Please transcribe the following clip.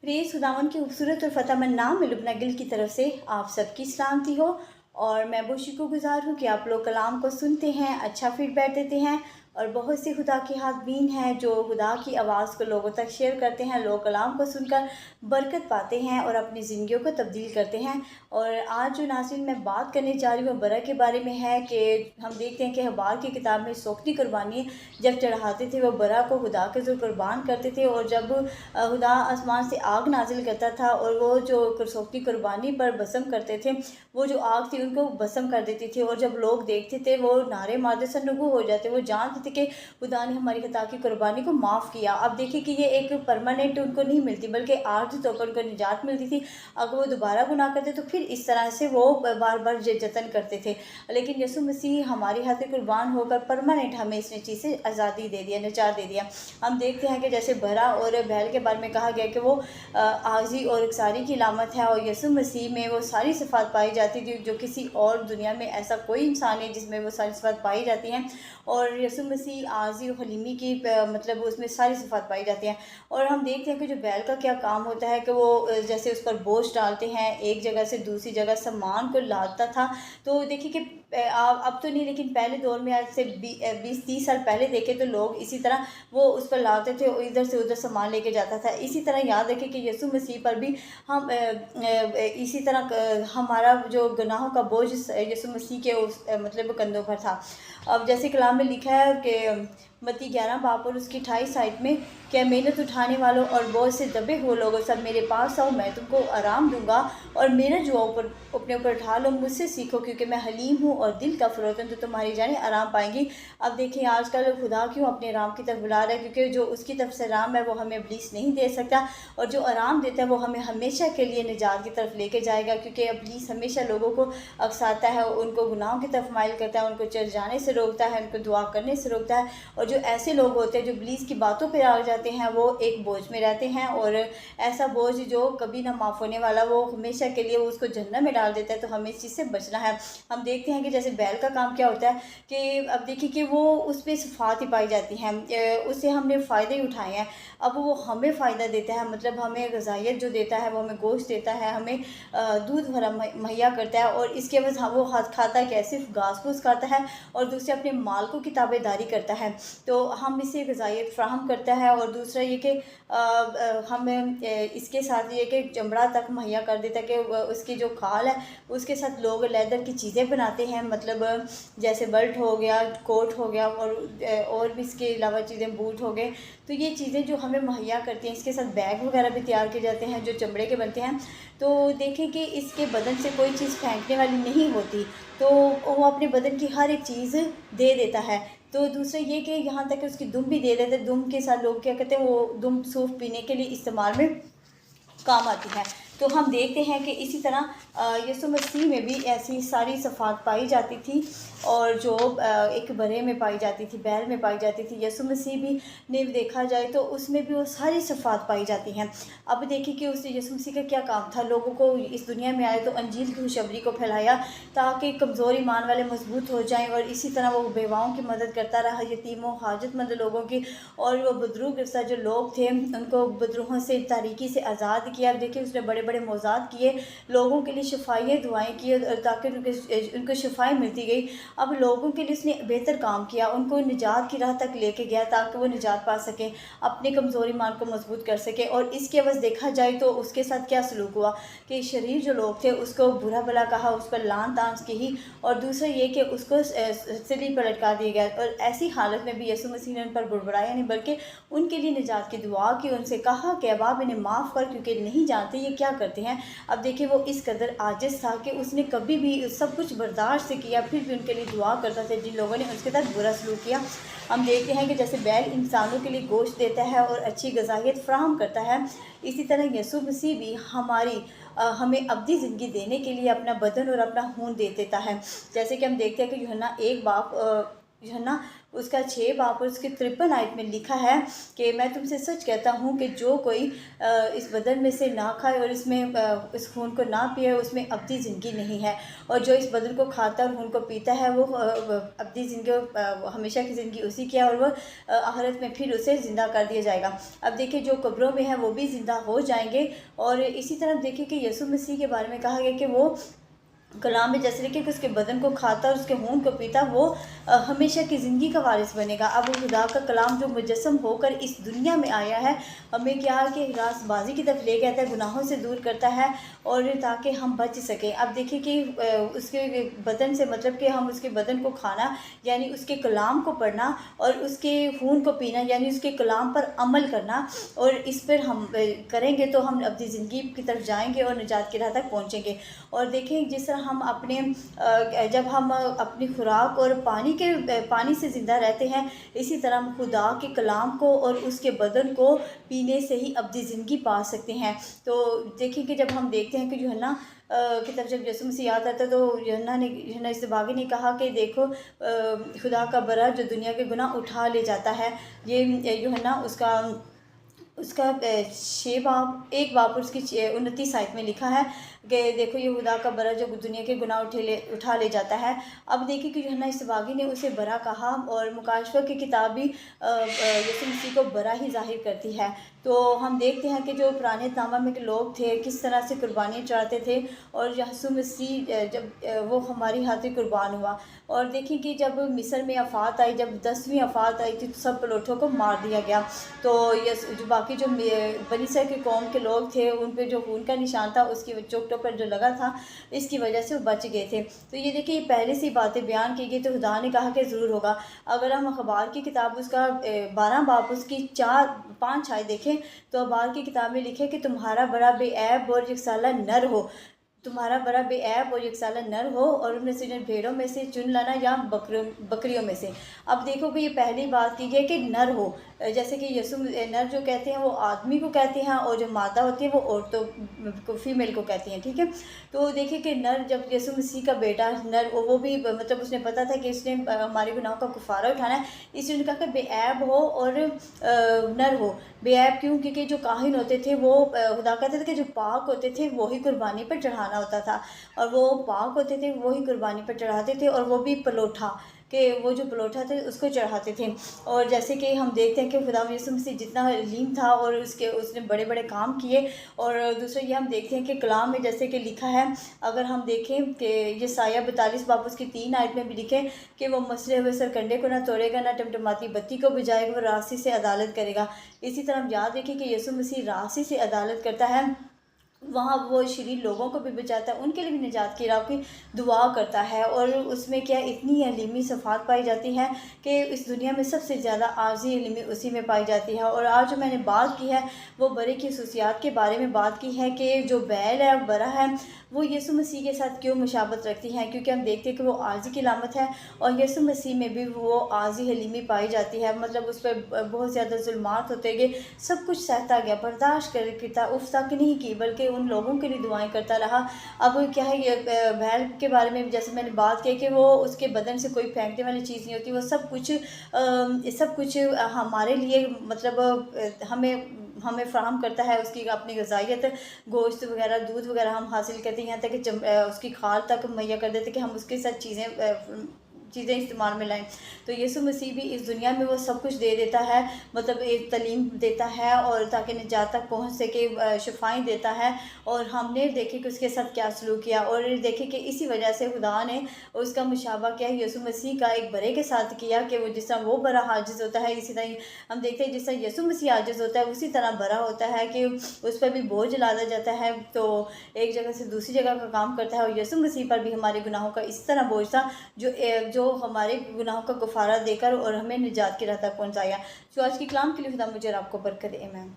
Press खुदावन की खूबसूरत और फ़तेहमंद नाम में लुब्ना गिल की तरफ से आप सबकी सलामती हो। और मैं बहुत शुक्रगुज़ार हूँ कि आप लोग कलाम को सुनते हैं, अच्छा फीडबैक देते हैं। और बहुत से खुदा के हाथबीन हैं जो खुदा की आवाज़ को लोगों तक शेयर करते हैं। लोग कलाम को सुनकर बरकत पाते हैं और अपनी ज़िंदगियों को तब्दील करते हैं। और आज जो नाज़रीन मैं बात करने जा रही हूँ बरा के बारे में है कि हम देखते हैं कि हबार की किताब में सोख्ती कुर्बानी जब चढ़ाते थे वो बरा को खुदा के ज़रूर कुर्बान करते थे। और जब खुदा आसमान से आग नाजिल करता था और वो जो सोख्ती कुर्बानी पर बसम करते थे, वो जो आग थी उनको बसम कर देती थी। और जब लोग देखते थे वो नारे मारते सरनगू हो जाते, वो जानते थे कि खुदा ने हमारी खता की कुर्बानी को माफ़ किया। अब देखिए कि ये एक परमानेंट उनको नहीं मिलती बल्कि आर्जी तौर पर उनको निजात मिलती थी। अगर वो दोबारा गुनाह करते तो फिर इस तरह से वो बार बार जतन करते थे। लेकिन यसु मसीह हमारी खातिर कुर्बान होकर परमानेंट हमें इसने चीज़ से आज़ादी दे दिया, निजात दे दिया। हम देखते हैं कि जैसे बरा और बैल के बारे में कहा गया कि वो आज़ी और इकसारी की अलामत है, और यसु मसीह में वो सारी सिफ़ात पाई जाती थी जो किसी और दुनिया में ऐसा कोई इंसान नहीं जिसमें वो सारी सिफ़ात पाई जाती हैं। और यसु मसीह आज़ी और हलीमी की मतलब उसमें सारी सिफ़ात पाई जाती हैं। और हम देखते हैं कि जो बैल का क्या काम होता है कि वो जैसे उस पर बोझ डालते हैं, एक जगह से दूसरी जगह सामान को लादता था। तो देखिए कि अब तो नहीं, लेकिन पहले दौर में आज से 20-30 साल पहले देखें तो लोग इसी तरह वो उस पर लाते थे और इधर से उधर सामान लेके जाता था। इसी तरह याद रखें कि यसु मसीह पर भी हम इसी तरह हमारा जो गुनाहों का बोझ यसु मसीह के उस मतलब कंधों पर था। अब जैसे कलाम में लिखा है कि मत्ती 11 बाब और उसकी 28 आयत में, क्या मेहनत उठाने वालों और बोझ से दबे हुए लोगों सब मेरे पास आओ, मैं तुमको आराम दूंगा। और मेरा जुआ अपने ऊपर उठा लो, मुझसे सीखो क्योंकि मैं हलीम हूँ और दिल का फ़रोतन, तो तुम्हारी जाने आराम पाएंगी। अब देखिए आजकल खुदा क्यों अपने आराम की तरफ बुला रहा है, क्योंकि जो उसकी तरफ से आराम है वो हमें इब्लीस नहीं दे सकता। और जो आराम देता है वो हमें हमेशा के लिए निजात की तरफ लेके जाएगा, क्योंकि इब्लीस हमेशा लोगों को अकसाता है, उनको गुनाहों की तरफ माइल करता है, उनको चढ़ जाने से रोकता है, उनको दुआ करने से रोकता है। और जो ऐसे लोग होते हैं जो इब्लीस की बातों पर आ जाते हैं वो एक बोझ में रहते हैं, और ऐसा बोझ जो कभी ना माफ़ होने वाला, वो हमेशा के लिए वो उसको जहन्नम में डाल देता है। तो हमें इस चीज़ से बचना है। हम देखते हैं कि जैसे बैल का काम क्या होता है कि अब देखिए कि वो उस पर सिफ़ात ही पाई जाती हैं, उससे हमने फ़ायदे ही उठाए हैं। अब वो हमें फ़ायदा देता है, मतलब हमें ग़िज़ाइयत जो देता है, वो हमें गोश्त देता है, हमें दूध भरा मुहैया करता है। और इसके अवज़ वो हाथ खाता है क्या, सिर्फ घास फूस खाता है और दूसरे अपने माल को की ताबेदारी करता है। तो हम इसे ग़िज़ाइयत फ़राहम करता है। और दूसरा ये कि हमें इसके साथ ये कि चमड़ा तक मुहैया कर देता है कि उसकी जो खाल है उसके साथ लोग लेदर की चीज़ें बनाते हैं, मतलब जैसे बेल्ट हो गया, कोट हो गया, और भी इसके अलावा चीज़ें, बूट हो गए। तो ये चीज़ें जो हमें मुहैया करती हैं, इसके साथ बैग वगैरह भी तैयार किए जाते हैं जो चमड़े के बनते हैं। तो देखें कि इसके बदन से कोई चीज़ फेंकने वाली नहीं होती, तो वो अपने बदन की हर एक चीज़ दे देता है। तो दूसरा ये कि यहाँ तक कि उसकी दुम भी दे देते हैं। दुम के साथ लोग क्या कहते हैं, वो दुम सूफ पीने के लिए इस्तेमाल में काम आती है। तो हम देखते हैं कि इसी तरह यसु मसीह में भी ऐसी सारी सिफ़ात पाई जाती थी, और जो एक बरे में पाई जाती थी, बैल में पाई जाती थी, यसु मसीह भी ने देखा जाए तो उसमें भी वो सारी सिफ़ात पाई जाती हैं। अब देखिए कि उस यसु मसीह का क्या काम था, लोगों को इस दुनिया में आए तो अंजील की खुशखबरी को फैलाया ताकि कमज़ोर ईमान वाले मजबूत हो जाएं। और इसी तरह वो बेवाओं की मदद करता रहा, यतीमों, हाजतमंद लोगों की। और वो बुजुर्ग जो लोग थे उनको बुजुर्गों से तारीकी से आज़ाद किया। देखिए उसने बड़े बड़े मौज़ात किए, लोगों के लिए शफाई दुआएं की ताकि उनको शफाई मिलती गई। अब लोगों के लिए उसने बेहतर काम किया, उनको निजात की राह तक लेके गया ताकि वो निजात पा सकें, अपने कमज़ोर ईमान को मजबूत कर सकें। और इसके अवज़ देखा जाए तो उसके साथ क्या सलूक हुआ कि शरीर जो लोग थे उसको बुरा भला कहा, उस पर लान तान की। और दूसरा ये कि उसको सलीब पर लटका दिया गया। और ऐसी हालत में भी यसु मसीह ने उन पर बुड़बुड़ाया नहीं, बल्कि उनके लिए निजात की दुआ की, उनसे कहा कि अब आप इन्हें माफ़ कर, क्योंकि नहीं जानते ये क्या करते हैं। अब देखिए वो इस कदर आजिज़ था कि उसने कभी भी सब कुछ बर्दाश्त किया, फिर भी उनके लिए दुआ करता था जिन लोगों ने उसके साथ बुरा सलूक किया। हम देखते हैं कि जैसे बैल इंसानों के लिए गोश्त देता है और अच्छी ग़िज़ाइयत फ़राहम करता है, इसी तरह यसु मसीह भी हमें अब्दी ज़िंदगी देने के लिए अपना बदन और अपना खून दे देता है। जैसे कि हम देखते हैं कि यूहन्ना 1 बाब यूहन्ना उसका 6 बाब और उसके 53 आयत में लिखा है कि मैं तुमसे सच कहता हूँ कि जो कोई इस बदन में से ना खाए और इसमें इस खून को ना पिए उसमें अब्दी ज़िंदगी नहीं है, और जो इस बदन को खाता और खून को पीता है वो अब्दी ज़िंदगी हमेशा की ज़िंदगी उसी की है, और वो आखिरत में फिर उसे ज़िंदा कर दिया जाएगा। अब देखिए जो कब्रों में है वो भी ज़िंदा हो जाएंगे। और इसी तरह देखिए कि यीशु मसीह के बारे में कहा गया कि वो कलाम में जैसे लिखे कि उसके बदन को खाता और उसके खून को पीता वो हमेशा की ज़िंदगी का वारिस बनेगा। अब वो खुदा का कलाम जो मुजस्सम होकर इस दुनिया में आया है हमें क्या कि रास्तबाजी की तरफ ले जाता है, गुनाहों से दूर करता है और ताकि हम बच सकें। अब देखिए कि उसके बदन से मतलब कि हम उसके बदन को खाना यानी उसके कलाम को पढ़ना और उसके खून को पीना यानी उसके कलाम पर अमल करना, और इस पर हम करेंगे तो हम अपनी ज़िंदगी की तरफ जाएंगे और निजात की राह तक पहुँचेंगे। और देखें जिस तरह हम अपने जब हम अपनी खुराक और पानी से ज़िंदा रहते हैं, इसी तरह हम खुदा के कलाम को और उसके बदन को पीने से ही अब्दी ज़िंदगी पा सकते हैं। तो देखिए कि जब हम देखते हैं कि यूहन्ना की तरफ जब यीशु मसीह आता था तो यूहन्ना इस्तबागी ने कहा कि देखो खुदा का बरा जो दुनिया के गुनाह उठा ले जाता है। ये यूहन्ना उसका उसका 6 बाब 1 बाब और उसकी 29 आयत में लिखा है कि देखो ये खुदा का बरा जो दुनिया के गुनाह उठा ले जाता है। अब देखिए कि यूहन्ना इस्तबागी ने उसे बरा कहा, और मुकाशफा की किताब भी यीशु मसीह को बरा ही ज़ाहिर करती है। तो हम देखते हैं कि जो पुराने तामा में के लोग थे किस तरह से कुर्बानियाँ चढ़ाते थे, और यीशु मसीह जब वो हमारी खातिर कुर्बान हुआ। और देखिए कि जब मिस्र में आफत आई, जब 10वीं आफत आई थी तो सब पलोठों को मार दिया गया। तो ये जो बाकी जो बनी इसराइल की कौम के लोग थे उन पे जो खून का निशान था उसकी चोटों पर जो लगा था इसकी वजह से वो बच गए थे। तो ये देखिए ये पहले से बातें बयान की गई, तो खुदा ने कहा कि ज़रूर होगा। अगर हम अखबार की किताब उसका 12 बाब उसकी 4-5 आयत देखें तो अखबार की किताब में लिखे कि तुम्हारा बड़ा बेऐब और यकसाला नर हो, तुम्हारा बड़ा बेऐब और यकसाला नर हो, और उनमें से जिन भेड़ों में से चुन लाना या बकरियों में से। अब देखो कि ये पहली बात की गई कि नर हो, जैसे कि यीशु नर जो कहते हैं वो आदमी को कहते हैं, और जो मादा होती है वो औरतों को फीमेल को कहती हैं, ठीक है। तो देखिए कि नर जब यीशु मसीह का बेटा नर वो भी मतलब उसने पता था कि इसने हमारे गुनाहों का कुफारा उठाना है, इसलिए उन्होंने कहा कि बेऐब हो और नर हो। बेऐब क्यों? क्योंकि जो काहिन होते थे वो खुदा कहते थे कि जो पाक होते थे वही कुर्बानी पर चढ़ाना होता था, और वो पाक होते थे वही कुर्बानी पर चढ़ाते थे, और वो भी पलोठा कि वो जो पलोठा थे उसको चढ़ाते थे। और जैसे कि हम देखते हैं कि खुदा यीशु मसीह जितना हलीम था और उसने बड़े बड़े काम किए। और दूसरा ये हम देखते हैं कि कलाम में जैसे कि लिखा है, अगर हम देखें कि ये साया 42 बाब उसकी 3 आयत में भी लिखे कि वो मसले हुए सरकंडे को ना तोड़ेगा ना टमटमाती बत्ती को बुझाएगा, वो रास्ते से अदालत करेगा। इसी तरह हम याद रखें कि यीशु मसीह रास्ते से अदालत करता है, वहाँ वो शरीर लोगों को भी बचाता है, उनके लिए भी निजात की राह की दुआ करता है। और उसमें क्या इतनी अलीमी सफ़ात पाई जाती है कि इस दुनिया में सबसे ज़्यादा आर्जी अलीमी उसी में पाई जाती है। और आज जो मैंने बात की है वो बरे की खसूसियात के बारे में बात की है कि जो बैल है बरा है वो यीशु मसीह के साथ क्यों मुशाबत रखती हैं, क्योंकि हम देखते हैं कि वो आर्जी की लामत है, और यीशु मसीह में भी वो आर्जी हलीमी पाई जाती है। मतलब उस पर बहुत ज़्यादा जुल्मात होते गए, सब कुछ सहता गया, बर्दाश्त करता, उफ तक नहीं की, बल्कि उन लोगों के लिए दुआएं करता रहा। अब क्या है ये बैल के बारे में जैसे मैंने बात की कि वो उसके बदन से कोई फेंकने वाली चीज़ नहीं होती, वो सब कुछ हमारे लिए मतलब हमें फ़राहम करता है, उसकी अपनी ग़िज़ाइयत गोश्त वगैरह दूध वगैरह हम हासिल करते हैं, यहाँ तक कि उसकी खाल तक मुहैया कर देते कि हम उसके साथ चीज़ें इस्तेमाल में लाएं। तो यीशु मसीह भी इस दुनिया में वो सब कुछ दे देता है, मतलब एक तालीम देता है और ताकि निजात तक पहुँच सके, शिफाएँ देता है। और हमने देखे कि उसके साथ क्या सलूक किया, और देखे कि इसी वजह से खुदा ने उसका मुशाबा किया यीशु मसीह का एक बरे के साथ किया कि वो जिस तरह वो बरा हाजिज़ होता है, इसी तरह हम देखते हैं जिस तरह यीशु मसीह आजिज़ होता है उसी तरह बरा होता है कि उस पर भी बोझ लादा जाता है, तो एक जगह से दूसरी जगह का काम करता है। और यीशु मसीह पर भी हमारे गुनाहों का इस तरह बोझ था जो हमारे गुनाहों का गुफारा देकर और हमें निजात की राह तक पहुँचाया। तो आज की कलाम के लिए खुदा मुझे आपको बरकत दे। आमीन।